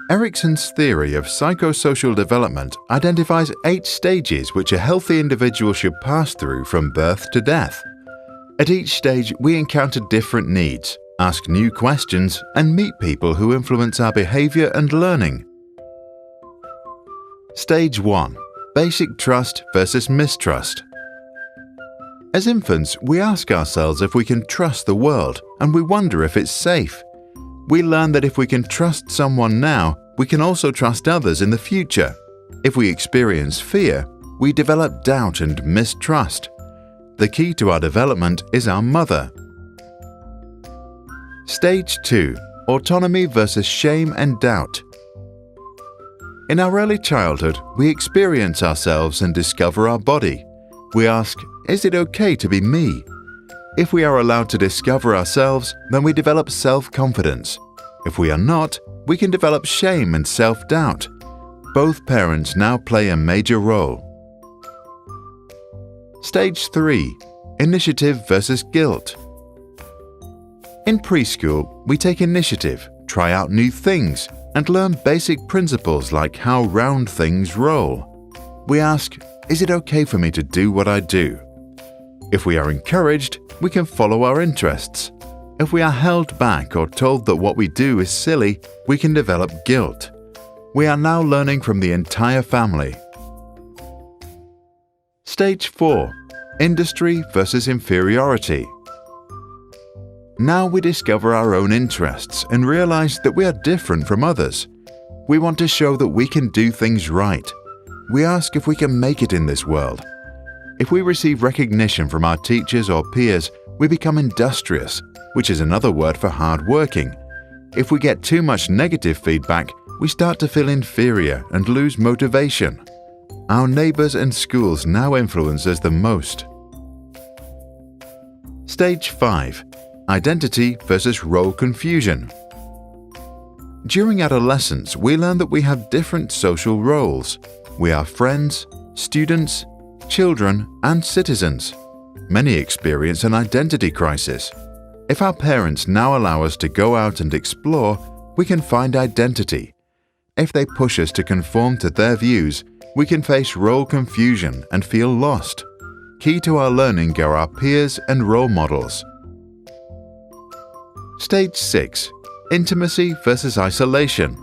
Erikson's theory of psychosocial development identifies 8 stages which a healthy individual should pass through from birth to death. At each stage, we encounter different needs, ask new questions, and meet people who influence our behavior and learning. Stage 1. Basic trust versus mistrust. As infants, we ask ourselves if we can trust the world, and we wonder if it's safe. We learn that if we can trust someone now, we can also trust others in the future. If we experience fear, we develop doubt and mistrust. The key to our development is our mother. Stage 2. Autonomy versus shame and doubt. In our early childhood, we experience ourselves and discover our body. We ask, is it okay to be me? If we are allowed to discover ourselves, then we develop self-confidence. If we are not, we can develop shame and self-doubt. Both parents now play a major role. Stage 3. Initiative versus guilt. In preschool, we take initiative, try out new things, and learn basic principles like how round things roll. We ask, is it okay for me to do what I do? If we are encouraged, we can follow our interests. If we are held back or told that what we do is silly, we can develop guilt. We are now learning from the entire family. Stage 4. Industry versus inferiority. Now we discover our own interests and realize that we are different from others. We want to show that we can do things right. We ask if we can make it in this world. If we receive recognition from our teachers or peers, we become industrious, which is another word for hard-working. If we get too much negative feedback, we start to feel inferior and lose motivation. Our neighbors and schools now influence us the most. Stage 5. Identity versus role confusion. During adolescence, we learn that we have different social roles. We are friends, students, children, and citizens. Many experience an identity crisis. If our parents now allow us to go out and explore, we can find identity. If they push us to conform to their views, we can face role confusion and feel lost. Key to our learning are our peers and role models. Stage 6. Intimacy versus isolation.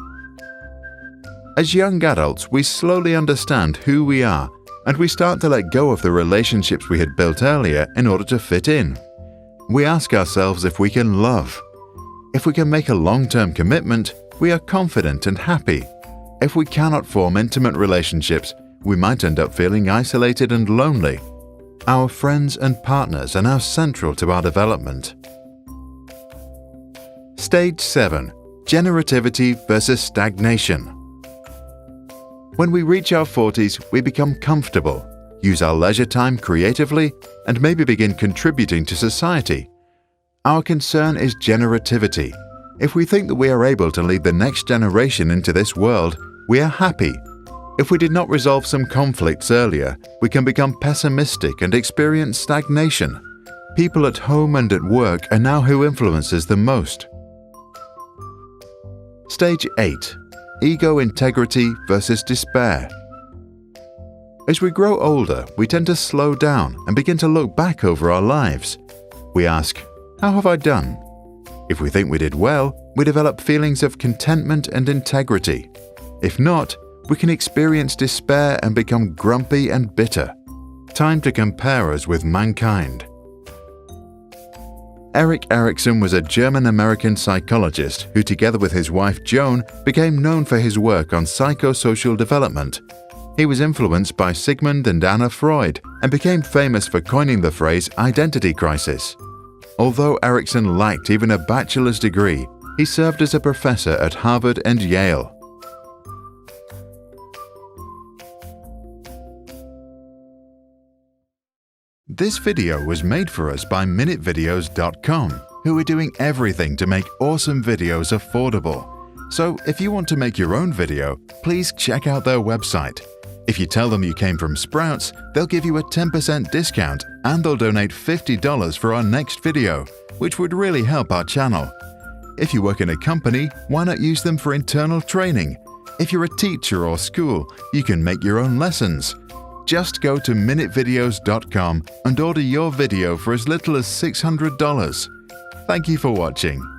As young adults, we slowly understand who we are, and we start to let go of the relationships we had built earlier in order to fit in. We ask ourselves if we can love. If we can make a long-term commitment, we are confident and happy. If we cannot form intimate relationships, we might end up feeling isolated and lonely. Our friends and partners are now central to our development. Stage 7. Generativity versus stagnation. When we reach our 40s, we become comfortable, use our leisure time creatively, and maybe begin contributing to society. Our concern is generativity. If we think that we are able to lead the next generation into this world, we are happy. If we did not resolve some conflicts earlier, we can become pessimistic and experience stagnation. People at home and at work are now who influences the most. Stage 8. Ego integrity versus despair. As we grow older, we tend to slow down and begin to look back over our lives. We ask, how have I done? If we think we did well, we develop feelings of contentment and integrity. If not, we can experience despair and become grumpy and bitter. Time to compare us with mankind. Erik Erikson was a German-American psychologist who, together with his wife Joan, became known for his work on psychosocial development. He was influenced by Sigmund and Anna Freud and became famous for coining the phrase identity crisis. Although Erikson lacked even a bachelor's degree, he served as a professor at Harvard and Yale. This video was made for us by MinuteVideos.com, who are doing everything to make awesome videos affordable. So if you want to make your own video, please check out their website. If you tell them you came from Sprouts, they'll give you a 10% discount and they'll donate $50 for our next video, which would really help our channel. If you work in a company, why not use them for internal training? If you're a teacher or school, you can make your own lessons. Just go to minutevideos.com and order your video for as little as $600. Thank you for watching.